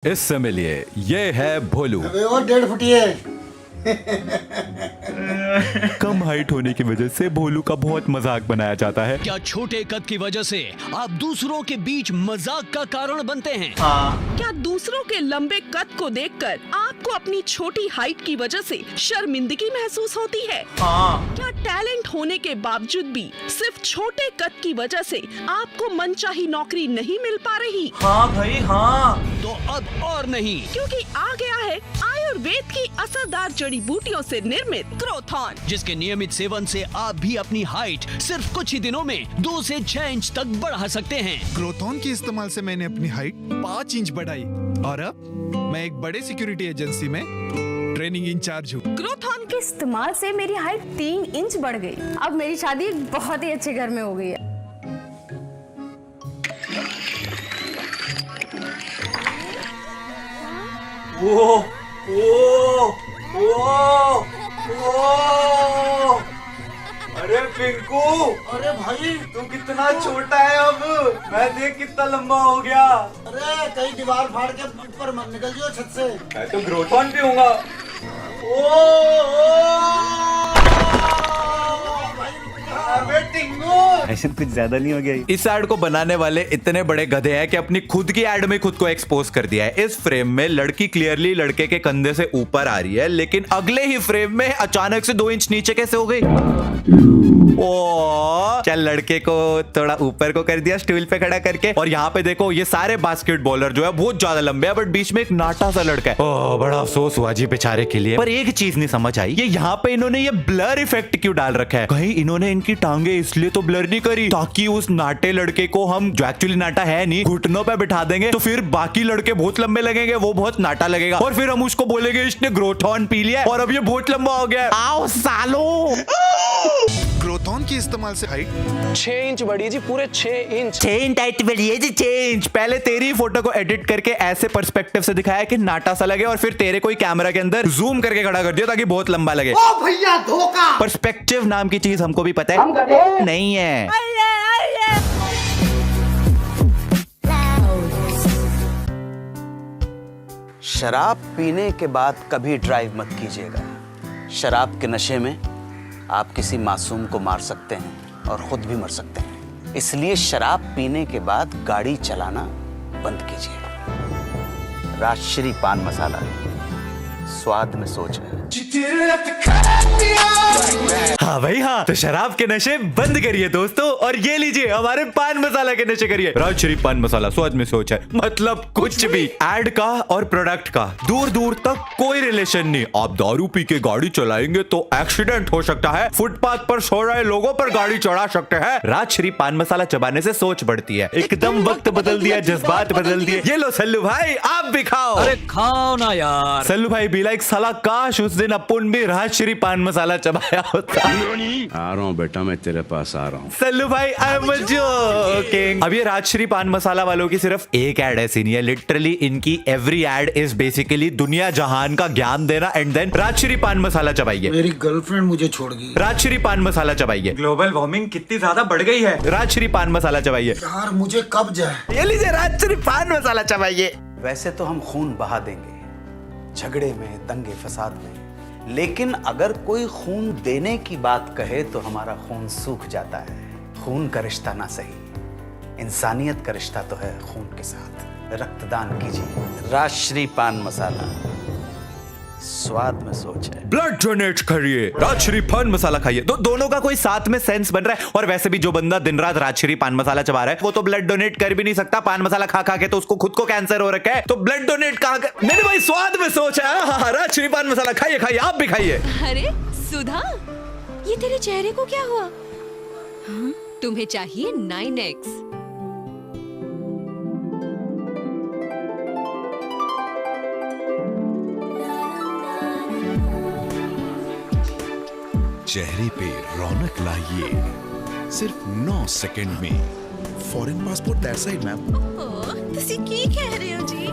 इससे मिलिए, ये है भोलू। अबे वो 1.5 फुटी है। कम हाइट होने की वजह से भोलू का बहुत मजाक बनाया जाता है। क्या छोटे कद की वजह से आप दूसरों के बीच मजाक का कारण बनते हैं? क्या दूसरों के लंबे कद को देखकर आपको अपनी छोटी हाइट की वजह से शर्मिंदगी महसूस होती है? क्या टैलेंट होने के बावजूद भी सिर्फ छोटे कद की वजह से आपको मनचाही नौकरी नहीं मिल पा रही? हाँ भाई हाँ। तो अब और नहीं, क्योंकि आ गया है आयुर्वेद की असरदार जड़ी बूटियों से निर्मित क्रोथॉन, जिसके नियमित सेवन से आप भी अपनी हाइट सिर्फ कुछ ही दिनों में 2 से 6 इंच तक बढ़ा सकते हैं। क्रोथॉन के इस्तेमाल से मैंने अपनी हाइट 5 इंच बढ़ाई और अब मैं एक बड़े सिक्योरिटी एजेंसी में ट्रेनिंग इंचार्ज हूँ। क्रोथॉन के इस्तेमाल से मेरी हाइट 3 इंच बढ़ गई। अब मेरी शादी एक बहुत ही अच्छे घर में हो गई है। ओ ओ ओ ओ अरे पिंकू, अरे भाई, तू कितना छोटा है अब। मैं देख कितना लंबा हो गया। अरे कहीं दीवार फाड़ के ऊपर मत निकल जाओ छत से। मैं तो ग्रोथॉन भी हूँगा। ऐसे कुछ ज्यादा नहीं हो गया? इस एड को बनाने वाले इतने बड़े गधे हैं कि अपनी खुद की एड में खुद को एक्सपोज कर दिया है। इस फ्रेम में लड़की क्लियरली लड़के के कंधे से ऊपर आ रही है, लेकिन अगले ही फ्रेम में अचानक से 2 इंच नीचे कैसे हो गई? ओ, चल लड़के को थोड़ा ऊपर को कर दिया स्टूल पे खड़ा करके। और यहाँ पे देखो, ये सारे बास्केटबॉलर जो है बहुत ज्यादा लंबे हैं, बट बीच में एक नाटा सा लड़का है। ओ, बड़ा अफसोस हुआ जी बेचारे के लिए। पर एक चीज नहीं समझ आई, ये यहाँ पे इन्होंने ये ब्लर इफेक्ट क्यों डाल रखा है? कहीं इन्होंने इनकी टांगे इसलिए तो ब्लर नहीं करी ताकि उस नाटे लड़के को हम, जो एक्चुअली नाटा है नहीं, घुटनों पे बिठा देंगे तो फिर बाकी लड़के बहुत लंबे लगेंगे, वो बहुत नाटा लगेगा, और फिर हम उसको बोलेंगे इसने ग्रोथॉन पी लिया और अब ये बहुत लंबा हो गया। आओ सालो। क्रोथॉन के इस्तेमाल से हाइट 6 इंच बढ़ी जी, पूरे 6 इंच। चेंज हाइट बढ़ी है जी, चेंज। पहले तेरी फोटो को एडिट करके ऐसे पर्सपेक्टिव से दिखाया कि नाटा सा लगे, और फिर तेरे कोई कैमरा के अंदर जूम करके खड़ा कर दिया ताकि बहुत लंबा लगे। ओ भैया धोखा। पर्सपेक्टिव नाम की चीज हमको भी पता है नहीं है। शराब पीने के बाद कभी ड्राइव मत कीजिएगा। शराब के नशे में आप किसी मासूम को मार सकते हैं और खुद भी मर सकते हैं। इसलिए शराब पीने के बाद गाड़ी चलाना बंद कीजिए। राजश्री पान मसाला, स्वाद में सोच है। हाँ भाई हाँ, तो शराब के नशे बंद करिए दोस्तों, और ये लीजिए हमारे पान मसाला के नशे करिए। राजश्री पान मसाला, स्वाद में सोच है। मतलब कुछ भी। एड का और प्रोडक्ट का दूर दूर तक कोई रिलेशन नहीं। आप दारू पी के गाड़ी चलाएंगे तो एक्सीडेंट हो सकता है, फुटपाथ पर सो रहे लोगों पर गाड़ी चढ़ा सकते हैं। राजश्री पान मसाला चबाने से सोच बढ़ती है। एकदम वक्त बदल दिया, जज्बात बदल दिए। ये लो सल्लू भाई, आप भी खाओ। अरे खाओ ना यार। सल्लू भाई भी लाइक, साला काश उस दिन अपन भी राजश्री पान मसाला चबाया होता। आ रहा हूँ बेटा, मैं तेरे पास आ रहा हूँ। सल्लू भाई, आई एम जोकिंग। अब ये राजश्री पान मसाला वालों की सिर्फ एक एड ऐसी नहीं है, लिटरली इनकी एवरी एड इज बेसिकली दुनिया जहान का ज्ञान देना। एंड देन राजश्री पान मसाला चबाइए। मेरी गर्लफ्रेंड मुझे छोड़ गई। राजश्री पान मसाला चबाइए। ग्लोबल वार्मिंग कितनी ज्यादा बढ़ गई है। राजश्री पान मसाला चबाइए। यार मुझे कब्ज है। ये लीजिए राजश्री पान मसाला चबाइए। वैसे तो हम खून बहा देंगे झगड़े में, दंगे फसाद में, लेकिन अगर कोई खून देने की बात कहे तो हमारा खून सूख जाता है। खून का रिश्ता ना सही, इंसानियत का रिश्ता तो है खून के साथ। रक्तदान कीजिए। राजश्री पान मसाला, स्वाद में सोच है। ब्लड डोनेट करिए, राजश्री पान मसाला खाइए। दोनों का कोई साथ में सेंस बन रहा है। और वैसे भी जो बंदा दिन रात राजश्री पान मसाला चबा रहा है वो तो ब्लड डोनेट कर भी नहीं सकता। पान मसाला खा खा के तो उसको खुद को कैंसर हो रखा है, तो ब्लड डोनेट कहां कर। नहीं भाई, स्वाद में सोच है। हाँ, राजश्री पान मसाला खाइए खाइए, आप भी खाइए। अरे सुधा, ये तेरे चेहरे को क्या हुआ? हाँ? तुम्हें चाहिए 9X। चेहरे पे रौनक लाइए सिर्फ 9 सेकंड में। Foreign passport that side ma'am. तुसी की कह रहे हो जी?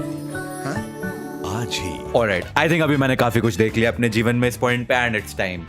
आज ही। ऑलराइट, आई थिंक अभी मैंने काफी कुछ देख लिया अपने जीवन में इस पॉइंट पे, and it's time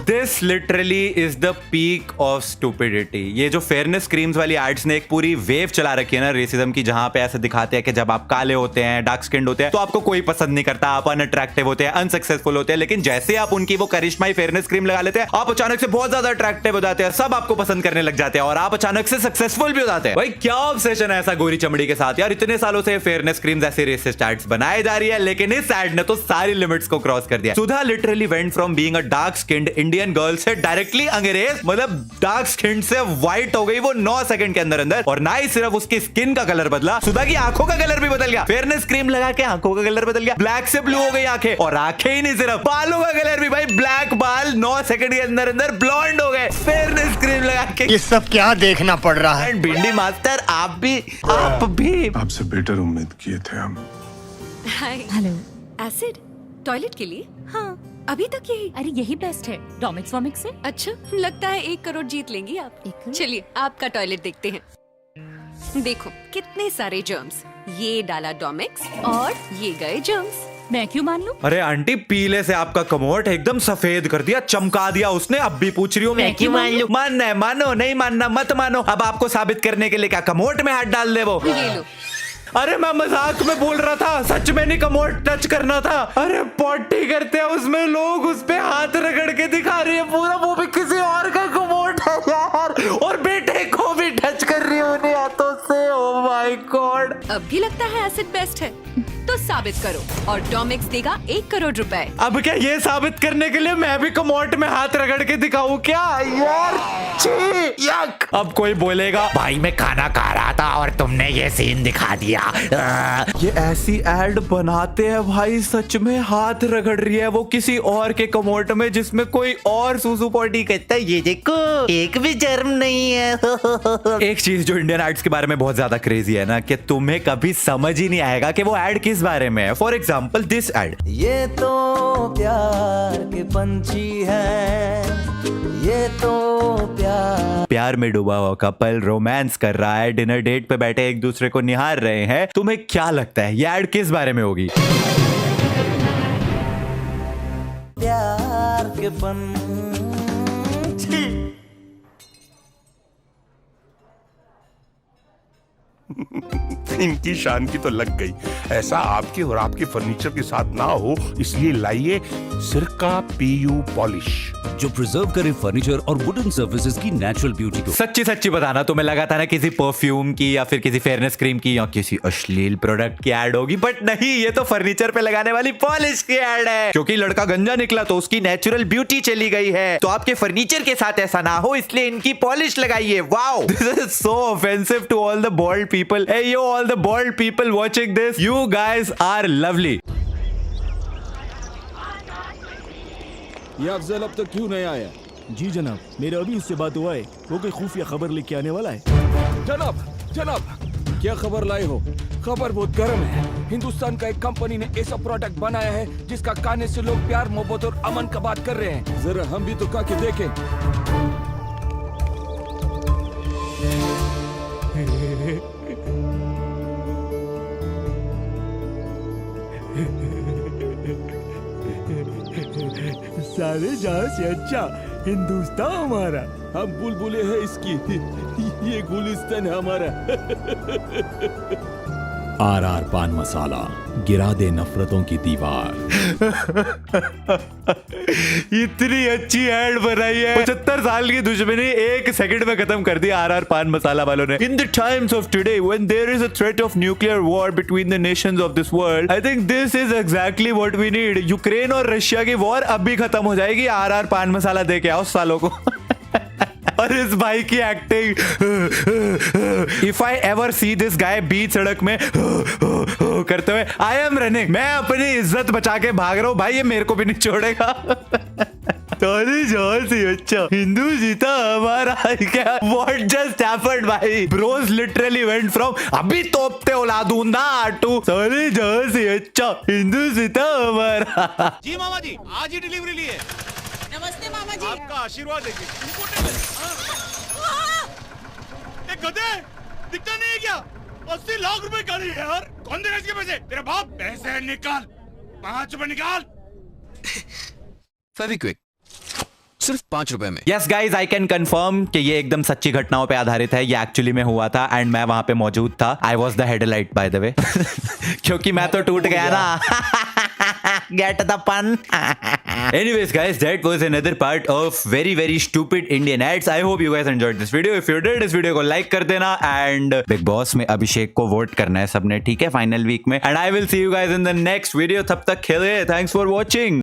this literally is the peak of stupidity. ये जो फेयरनेस क्रीम्स वाली एड्स ने एक पूरी वेव चला रखी है ना रेसिज्म की, जहां पे ऐसे दिखाते हैं कि जब आप काले होते हैं, डार्क स्किन्ड होते हैं, तो आपको कोई पसंद नहीं करता, आप अनअट्रैक्टिव होते हैं, अनसक्सेसफुल होते हैं। लेकिन जैसे आप उनकी वो करिश्माई फेयरनेस क्रीम लगा लेते हैं, आप अचानक से बहुत ज्यादा अट्रैक्टिव हो जाते हैं, सब आपको पसंद करने लग जाते हैं और आप अचानक से सक्सेसफुल भी हो जाते हैं। भाई क्या ऑब्सेशन है ऐसा गोरी चमड़ी के साथ यार। इतने सालों से फेयरनेस क्रीम्स ऐसे रेसिस्ट एड्स बनाए जा रही है, लेकिन इस एड ने तो सारी लिमिट्स को क्रॉस कर दिया। Sudha literally went from being a dark skinned Indian girl से डायरेक्टली अंग्रेज, मतलब डार्क स्किन से व्हाइट हो गई वो 9 सेकंड के अंदर अंदर। और ना ही सिर्फ उसकी स्किन का कलर बदला, सुधा की आंखों का कलर भी बदल गया। फेयरनेस क्रीम लगा के आंखों का कलर बदल गया, ब्लैक से ब्लू हो गई आंखें। और आंखें ही नहीं, सिर्फ बालों का कलर भी भाई, ब्लैक बाल 9 सेकंड के अंदर अंदर ब्लॉन्ड हो गए फेयरनेस क्रीम लगा के। ये सब क्या देखना पड़ रहा है? एंड भिंडी मास्टर आप भी आपसे बेटर उम्मीद किए थे हम। हाय। हेलो। एसिड टॉयलेट के लिए? हाँ, अभी तक यही। अरे यही बेस्ट है, डोमिक्स वॉमिक्स से। अच्छा, लगता है 1 करोड़ जीत लेंगी आप। चलिए आपका टॉयलेट देखते हैं। देखो कितने सारे जर्म्स, ये डाला डोमिक्स और ये गए जर्म्स। मैं क्यों मान लूं? अरे आंटी, पीले से आपका कमोट एकदम सफेद कर दिया, चमका दिया उसने। अब भी पूछ रही हूँ मैं क्यों मान लूं? मानना है मानो, नहीं मानना मत मानो। अब आपको साबित करने के लिए क्या कमोट में हाथ डाल दे वो? ये लो। अरे मैं मजाक में बोल रहा था, सच में नहीं कमोड टच करना था। अरे पॉटी करते हैं उसमें लोग, उस पे हाथ रगड़ के दिखा रही है पूरा, वो भी किसी और का कमोड है यार, और बेटे को भी टच कर रही है उन्हें हाथों से। Oh my God. अब भी लगता है एसिड बेस्ट है, तो साबित करो और डोमिक्स देगा 1 करोड़ रुपए। अब क्या ये साबित करने के लिए मैं भी कमोट में हाथ रगड़ के दिखाऊं क्या यार? छी, यक। अब कोई बोलेगा भाई मैं खाना खा रहा था और तुमने ये सीन दिखा दिया। ये ऐसी एड बनाते हैं भाई, सच में हाथ रगड़ रही है वो किसी और के कमोट में जिसमें कोई और सूसू पॉटी कहता है ये देखो एक भी जर्म नहीं है। एक चीज जो इंडियन एड्स के बारे में बहुत ज्यादा क्रेजी है ना, कि तुम्हें कभी समझ ही नहीं आएगा कि वो एड किस बारे में है। फॉर एग्जाम्पल दिस एड, ये तो प्यार के पंछी है, ये तो प्यार में डूबा हुआ कपल रोमांस कर रहा है, डिनर डेट पे बैठे एक दूसरे को निहार रहे हैं। तुम्हें क्या लगता है ये एड किस बारे में होगी? प्यार के पंछी। इनकी शान की तो लग गई। ऐसा आपके और आपके फर्नीचर के साथ ना हो, इसलिए लाइए सिरका PU पॉलिश, जो प्रिजर्व करे फर्नीचर और वुडन सर्फेसेज की नेचुरल ब्यूटी को। सच्ची सच्ची बताना, तुम्हें लगा था ना किसी परफ्यूम की या फिर किसी फेयरनेस क्रीम की या किसी अश्लील प्रोडक्ट की एड होगी, बट नहीं, ये तो फर्नीचर पे लगाने वाली पॉलिश की एड है। क्योंकि लड़का गंजा निकला तो उसकी नेचुरल ब्यूटी चली गई है, तो आपके फर्नीचर के साथ ऐसा ना हो इसलिए इनकी पॉलिश लगाइए। Wow, this is so offensive to all the bald people. Hey yo, all the bald people watching this, you guys are lovely. ये अफजल अब तक क्यों नहीं आया? जी जनाब, मेरा अभी उससे बात हुआ है, वो कोई खुफिया खबर लेके आने वाला है। जनाब, क्या खबर लाए हो? खबर बहुत गर्म है। हिंदुस्तान का एक कंपनी ने ऐसा प्रोडक्ट बनाया है जिसका खाने से लोग प्यार, मोहब्बत और अमन का बात कर रहे हैं। जरा हम भी तो खा के देखें। सारे जहां से अच्छा हिंदुस्तान हमारा, हम बुलबुले हैं इसकी, ये गुलिस्तान है हमारा। RR पान मसाला, गिरा दे नफरतों की दीवार। इतनी अच्छी एड बनाई है, 75 साल की दुश्मनी 1 सेकंड में खत्म कर दी RR पान मसाला वालों ने। In the times of today when there is a threat of nuclear war between the nations of this world, I think this is exactly what we need. Ukraine और रशिया की war अब भी खत्म हो जाएगी, RR पान मसाला दे के आओ सालों को। और इस भाई की acting, if I ever see this guy बीच सड़क में करते हुए, आई एम रनिंग, मैं अपनी इज्जत बचा के भाग रहा हूँ भाई, ये मेरे को भी नहीं छोड़ेगा। अच्छा हिंदू जीता हमारा क्या? What just happened भाई? Bros literally went from अभी तोपते औला दूंगा टू सारे जहां से अच्छा हिंदू जीता हमारा। जी मामा जी, आज ही डिलीवरी ली है। नमस्ते मामा जी। आपका आशीर्वाद देखिए। गधे, दिखता नहीं है क्या? 80 लाख रुपए गाड़ी है यार। कौन देगा इसके पैसे? तेरा बाप। पैसे निकाल, 5 रुपए निकाल। फेविक्विक, सिर्फ 5 रुपए में। Yes guys, I can confirm कि ये एकदम सच्ची घटनाओं पे आधारित है। ये एक्चुअली में हुआ था एंड मैं वहां पे मौजूद था। I was the headlight by the way क्योंकि मैं तो टूट गया ना। Get the pun. Anyways guys, that was another part of very stupid Indian ads. I hope you guys enjoyed this video. If you did, इस video को like कर देना एंड बिग बॉस में अभिषेक को वोट करना है सबने, ठीक है, फाइनल वीक में। And I will see you guys in the next video. तब तक के लिए थैंक्स फॉर वॉचिंग।